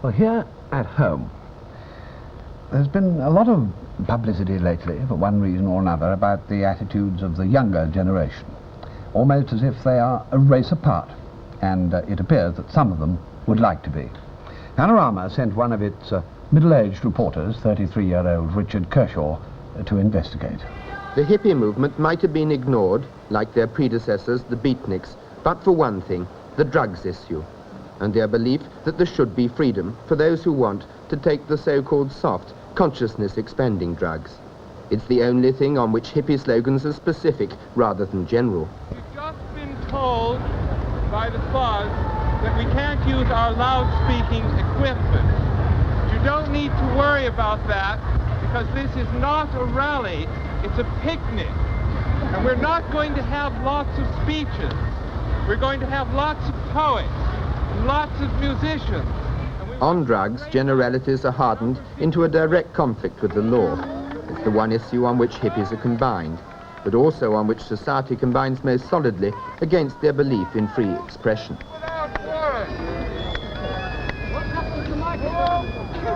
Well, here at home, there's been a lot of publicity lately, for one reason or another, about the attitudes of the younger generation, almost as if they are a race apart, and it appears that some of them would like to be. Panorama sent one of its middle-aged reporters, 33-year-old Richard Kershaw, to investigate. The hippie movement might have been ignored, like their predecessors, the beatniks, but for one thing, the drugs issue, and their belief that there should be freedom for those who want to take the so-called soft, consciousness-expanding drugs. It's the only thing on which hippie slogans are specific rather than general. We've just been told by the fuzz that we can't use our loud-speaking equipment. You don't need to worry about that, because this is not a rally, it's a picnic. And we're not going to have lots of speeches. We're going to have lots of poets and lots of musicians. On drugs, generalities are hardened into a direct conflict with the law. It's the one issue on which hippies are combined, but also on which society combines most solidly against their belief in free expression. The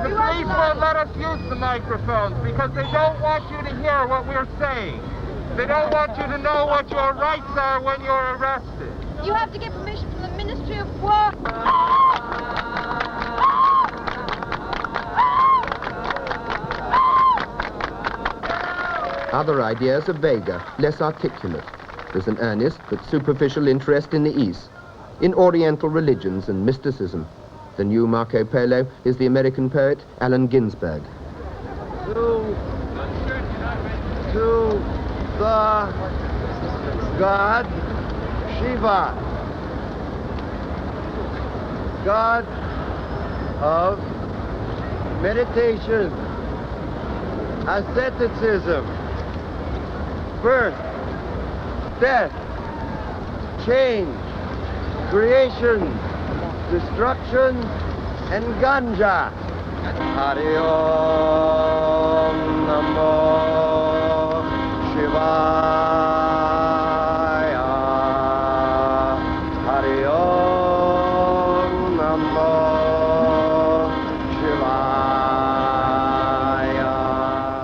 police won't let us use the microphones because they don't want you to hear what we're saying. They don't want you to know what your rights are when you're arrested. You have to get permission from the Ministry of War. Other ideas are vaguer, less articulate. There's an earnest but superficial interest in the East, in Oriental religions and mysticism. The new Marco Polo is the American poet Allen Ginsberg. To the god Shiva, god of meditation, asceticism, birth, death, change, creation, destruction, and ganja. Hari Om Namo Shivaya. Hari Om Namo Shivaya.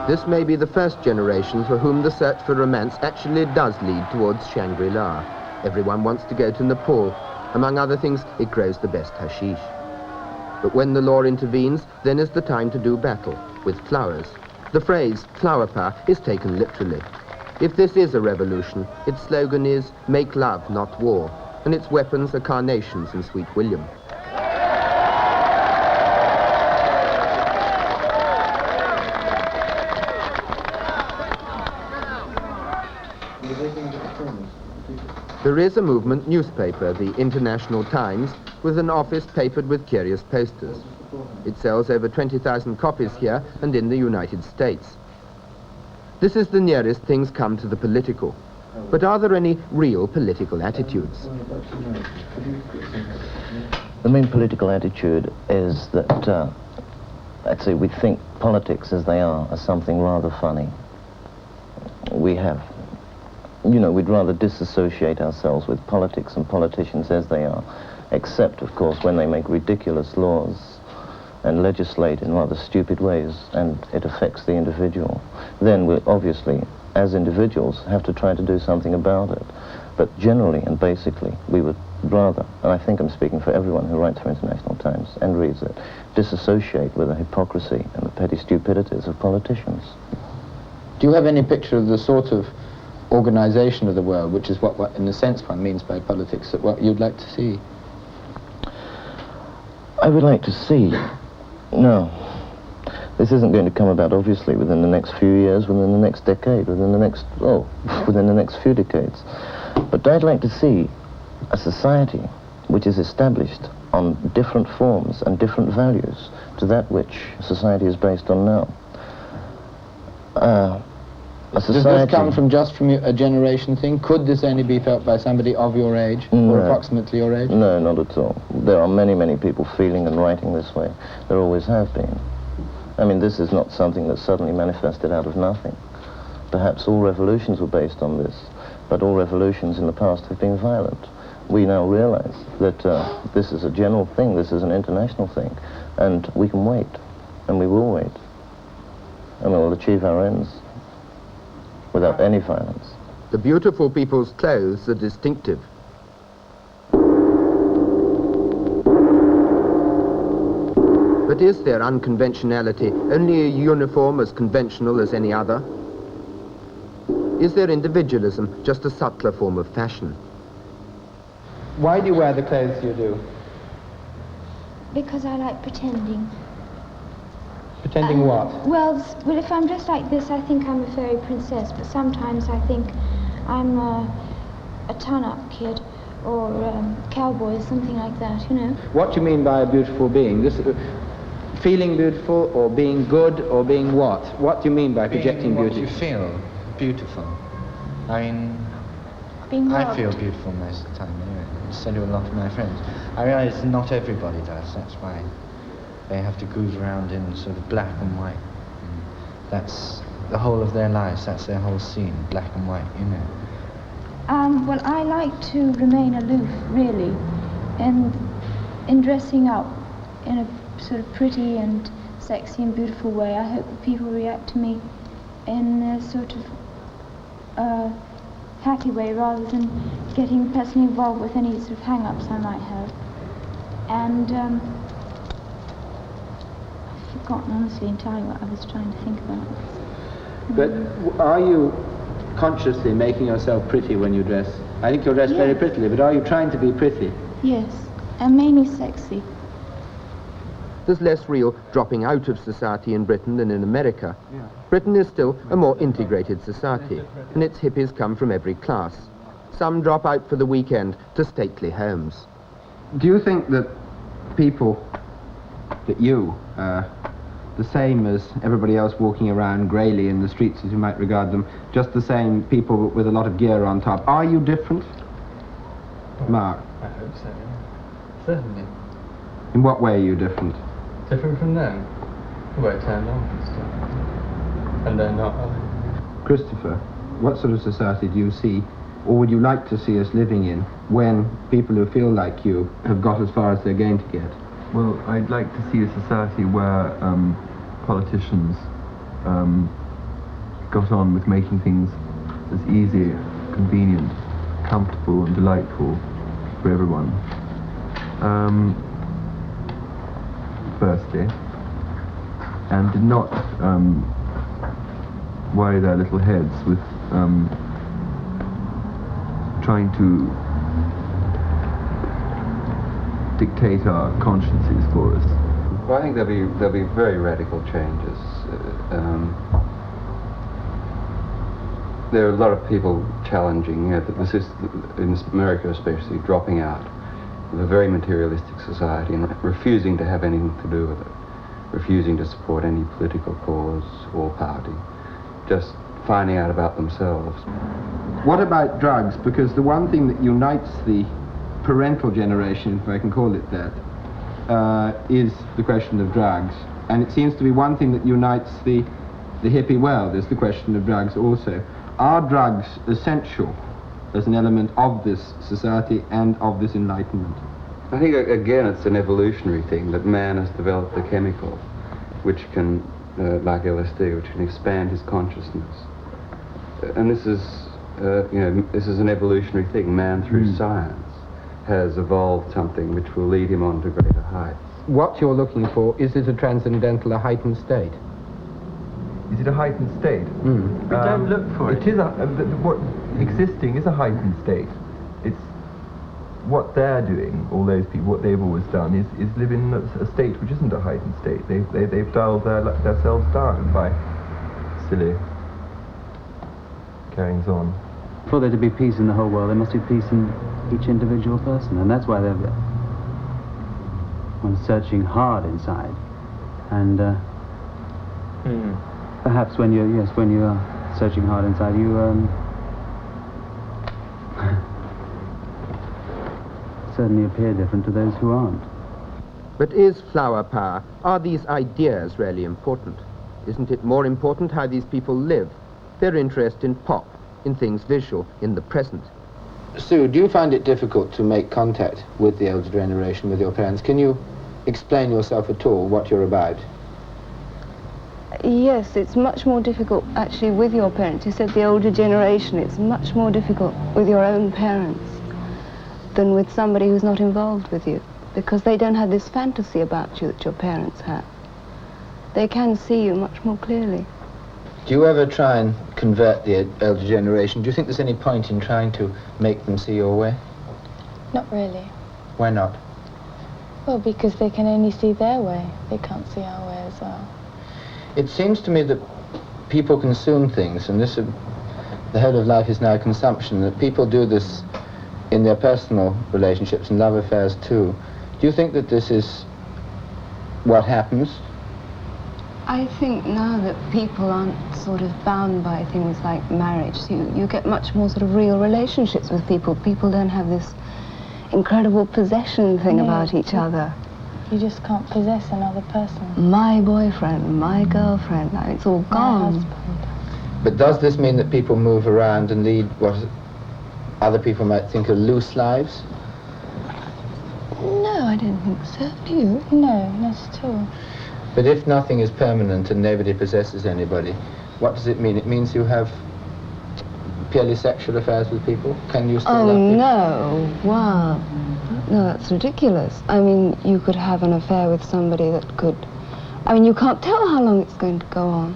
This may be the first generation for whom the search for romance actually does lead towards Shangri-La. Everyone wants to go to Nepal. Among other things, it grows the best hashish. But when the law intervenes, then is the time to do battle, with flowers. The phrase, flower power, is taken literally. If this is a revolution, its slogan is, make love, not war, and its weapons are carnations and Sweet William. There is a movement newspaper, the International Times, with an office papered with curious posters. It sells over 20,000 copies here and in the United States. This is the nearest things come to the political. But are there any real political attitudes? The main political attitude is that, actually, we think politics as they are something rather funny. We have, we'd rather disassociate ourselves with politics and politicians as they are, except, of course, when they make ridiculous laws and legislate in rather stupid ways and it affects the individual. Then we obviously, as individuals, have to try to do something about it. But generally and basically, we would rather, and I think I'm speaking for everyone who writes for International Times and reads it, disassociate with the hypocrisy and the petty stupidities of politicians. Do you have any picture of the sort of organization of the world, which is what in a sense one means by politics, that what you'd like to see? I would like to see, no, this isn't going to come about obviously within the next few years, within the next decade, within the next few decades. But I'd like to see a society which is established on different forms and different values to that which society is based on now. Does this come from a generation thing? Could this only be felt by somebody of your age, or approximately your age? No, not at all. There are many, many people feeling and writing this way. There always have been. I mean, this is not something that suddenly manifested out of nothing. Perhaps all revolutions were based on this, but all revolutions in the past have been violent. we now realize that this is a general thing, this is an international thing, and we can wait, and we will wait, and we will achieve our ends without any violence. The beautiful people's clothes are distinctive. But is their unconventionality only a uniform as conventional as any other? Is their individualism just a subtler form of fashion? Why do you wear the clothes you do? Because I like pretending. Pretending what? Well, if I'm dressed like this, I think I'm a fairy princess, but sometimes I think I'm a turn-up kid or cowboy, something like that, you know. What do you mean by a beautiful being? This, feeling beautiful, or being good, or being what? What do you mean by projecting beauty? What you feel beautiful. I mean, Being I loved. feel beautiful most of the time anyway. So do a lot of my friends. I realise not everybody does. That's why they have to groove around in sort of black and white. And that's the whole of their lives. That's their whole scene, black and white, you know. Well, I like to remain aloof, really, and in dressing up in a sort of pretty and sexy and beautiful way. I hope that people react to me in a sort of happy way rather than getting personally involved with any sort of hang-ups I might have. And I've forgotten honestly entirely what I was trying to think about. But are you consciously making yourself pretty when you dress? I think you're dressed very prettily, but are you trying to be pretty? Yes, and mainly sexy. There's less real dropping out of society in Britain than in America. Britain is still a more integrated society, and its hippies come from every class. Some drop out for the weekend to stately homes. Do you think that people, that you, the same as everybody else walking around greyly in the streets as you might regard them, just the same people with a lot of gear on top, are you different? Mark? I hope so, yeah. Certainly. In what way are you different? Different from them. We're turned on and stuff. And they're not, are they? Christopher, what sort of society do you see, or would you like to see us living in, when people who feel like you have got as far as they're going to get? Well, I'd like to see a society where politicians got on with making things as easy, convenient, comfortable and delightful for everyone. Firstly, and did not worry their little heads with trying to dictate our consciences for us. Well, I think there'll be very radical changes. There are a lot of people challenging that this is, in America especially, dropping out of a very materialistic society and refusing to have anything to do with it, refusing to support any political cause or party, just finding out about themselves. What about drugs? Because the one thing that unites the parental generation, if I can call it that, is the question of drugs. And it seems to be one thing that unites the hippie world, is the question of drugs also. Are drugs essential as an element of this society and of this enlightenment? I think, again, it's an evolutionary thing, that man has developed a chemical which can, like LSD, which can expand his consciousness. And this is, this is an evolutionary thing. Man, through science, has evolved something which will lead him on to greater heights. What you're looking for, is it a transcendental, a heightened state? Is it a heightened state? We don't look for it. It is what existing is a heightened state. It's what they're doing, all those people, what they've always done is live in a state which isn't a heightened state. They've dialed themselves down by silly carryings on. For there to be peace in the whole world, there must be peace in each individual person, and that's why they're searching hard inside. And perhaps when you are searching hard inside, you certainly appear different to those who aren't. But is flower power, are these ideas really important? Isn't it more important how these people live, their interest in pop, in things visual, in the present? Sue, do you find it difficult to make contact with the elder generation, with your parents? Can you explain yourself at all, what you're about? Yes, it's much more difficult actually with your parents. You said the older generation, it's much more difficult with your own parents than with somebody who's not involved with you, because they don't have this fantasy about you that your parents have. They can see you much more clearly. Do you ever try and convert the elder generation? Do you think there's any point in trying to make them see your way? Not really. Why not? Well, because they can only see their way. They can't see our way as well. It seems to me that people consume things, and this, the whole of life is now consumption, that people do this in their personal relationships and love affairs too. Do you think that this is what happens? I think now that people aren't sort of bound by things like marriage, so you get much more sort of real relationships with people. People don't have this incredible possession thing about each other. You just can't possess another person. My boyfriend, my girlfriend, now it's all gone. My husband. But does this mean that people move around and lead what other people might think are loose lives? No, I don't think so. Do you? No, not at all. But if nothing is permanent and nobody possesses anybody, what does it mean? It means you have purely sexual affairs with people? Can you still love people? No, wow. No, that's ridiculous. I mean, you could have an affair with somebody that could... I mean, you can't tell how long it's going to go on.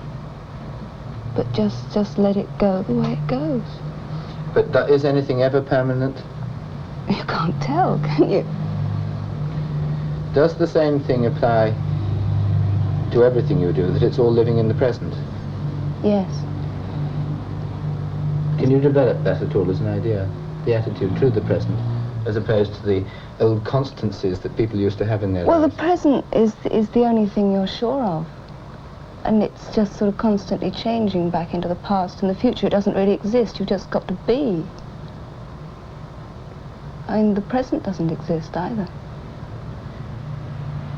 But just let it go the way it goes. But is anything ever permanent? You can't tell, can you? Does the same thing apply to everything you do, that it's all living in the present? Yes. Can you develop that at all as an idea? The attitude to the present, as opposed to the old constancies that people used to have in their Well, lives? the present is the only thing you're sure of. And it's just sort of constantly changing back into the past, and the future doesn't really exist. You've just got to be. I mean, the present doesn't exist either.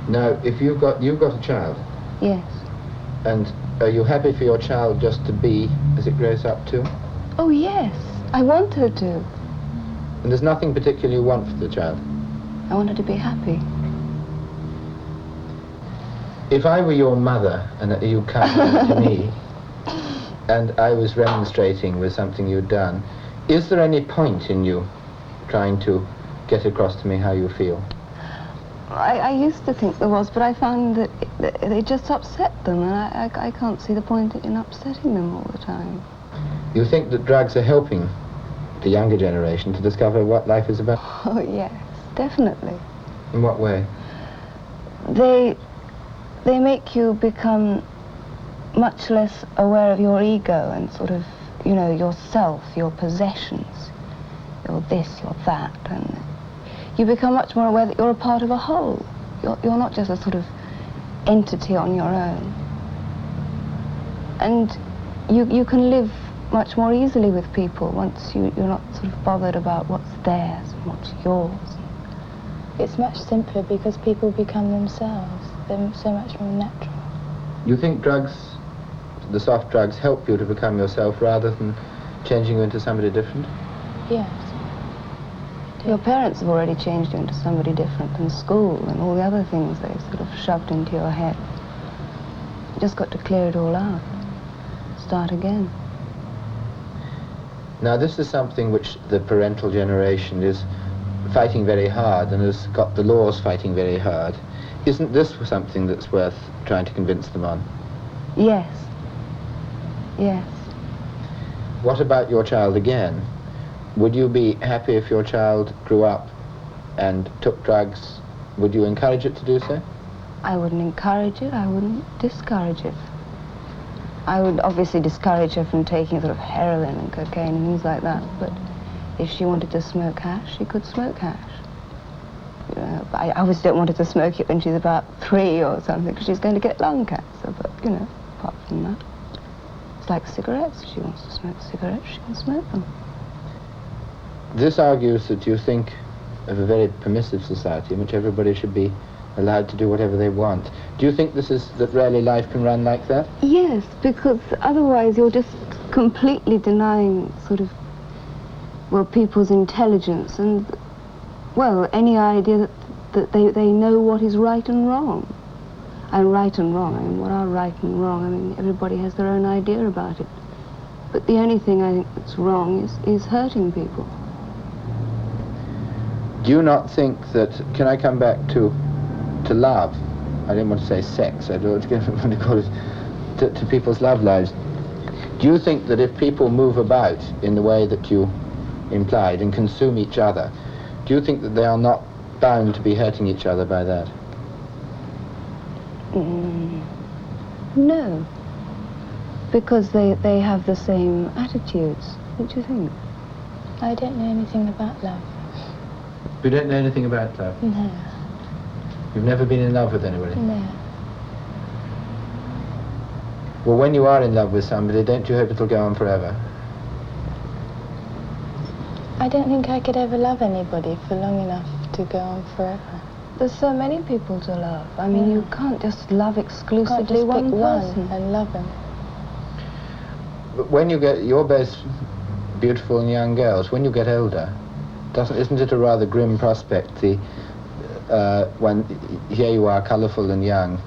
Now, if you've got a child. Yes. And are you happy for your child just to be as it grows up too? Oh, yes. I want her to. And there's nothing particular you want for the child? I want her to be happy. If I were your mother and you come to me and I was remonstrating with something you'd done, is there any point in you trying to get across to me how you feel? I used to think there was, but I found that it just upset them, and I can't see the point in upsetting them all the time. You think that drugs are helping the younger generation to discover what life is about? Oh, yes, definitely. In what way? They make you become much less aware of your ego and sort of, you know, yourself, your possessions. You're this, you're that, and you become much more aware that you're a part of a whole. You're not just a sort of entity on your own. And you can live much more easily with people once you're not sort of bothered about what's theirs and what's yours. It's much simpler because people become themselves. They're so much more natural. You think drugs, the soft drugs, help you to become yourself rather than changing you into somebody different? Yes. Your parents have already changed you into somebody different, and school and all the other things they've sort of shoved into your head. You just got to clear it all out. Start again. Now, this is something which the parental generation is fighting very hard and has got the laws fighting very hard. Isn't this something that's worth trying to convince them on? Yes. Yes. What about your child again? Would you be happy if your child grew up and took drugs? Would you encourage it to do so? I wouldn't encourage it. I wouldn't discourage it. I would obviously discourage her from taking sort of heroin and cocaine and things like that, but if she wanted to smoke hash, she could smoke hash. You know, I obviously don't want her to smoke it when she's about 3 or something, because she's going to get lung cancer, but, you know, apart from that. It's like cigarettes. If she wants to smoke cigarettes, she can smoke them. This argues that you think of a very permissive society in which everybody should be allowed to do whatever they want. Do you think that really life can run like that? Yes, because otherwise you're just completely denying sort of well, people's intelligence and, well, any idea that they know what is right and wrong. And right and wrong, I mean, what are right and wrong? I mean, everybody has their own idea about it. But the only thing I think that's wrong is hurting people. Do you not think that, can I come back to love? I didn't want to say sex, I don't want to call it, to people's love lives. Do you think that if people move about in the way that you implied and consume each other, do you think that they are not bound to be hurting each other by that? No, because they have the same attitudes. What do you think? I don't know anything about love. You don't know anything about love? No. You've never been in love with anybody? No. Well, when you are in love with somebody, don't you hope it'll go on forever? I don't think I could ever love anybody for long enough to go on forever. There's so many people to love. I mean, you can't just love exclusively one person and love them. But when you get, you're both beautiful and young girls, when you get older, isn't it a rather grim prospect, when here you are, colourful and young,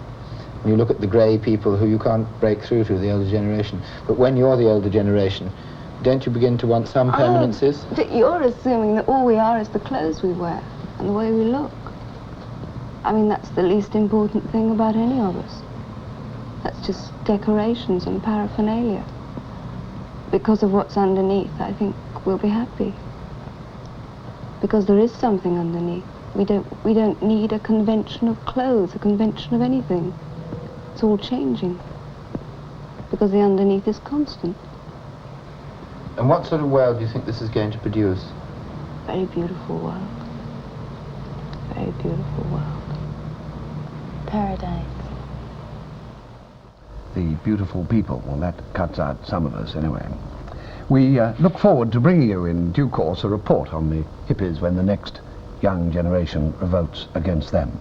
and you look at the grey people who you can't break through to, the older generation, but when you're the older generation, don't you begin to want some permanences? You're assuming that all we are is the clothes we wear and the way we look. I mean, that's the least important thing about any of us. That's just decorations and paraphernalia. Because of what's underneath, I think we'll be happy. Because there is something underneath. We don't need a convention of clothes, a convention of anything. It's all changing. Because the underneath is constant. And what sort of world do you think this is going to produce? Very beautiful world. Very beautiful world. Paradise. The beautiful people, well, that cuts out some of us anyway. We look forward to bringing you in due course a report on the hippies when the next young generation revolts against them.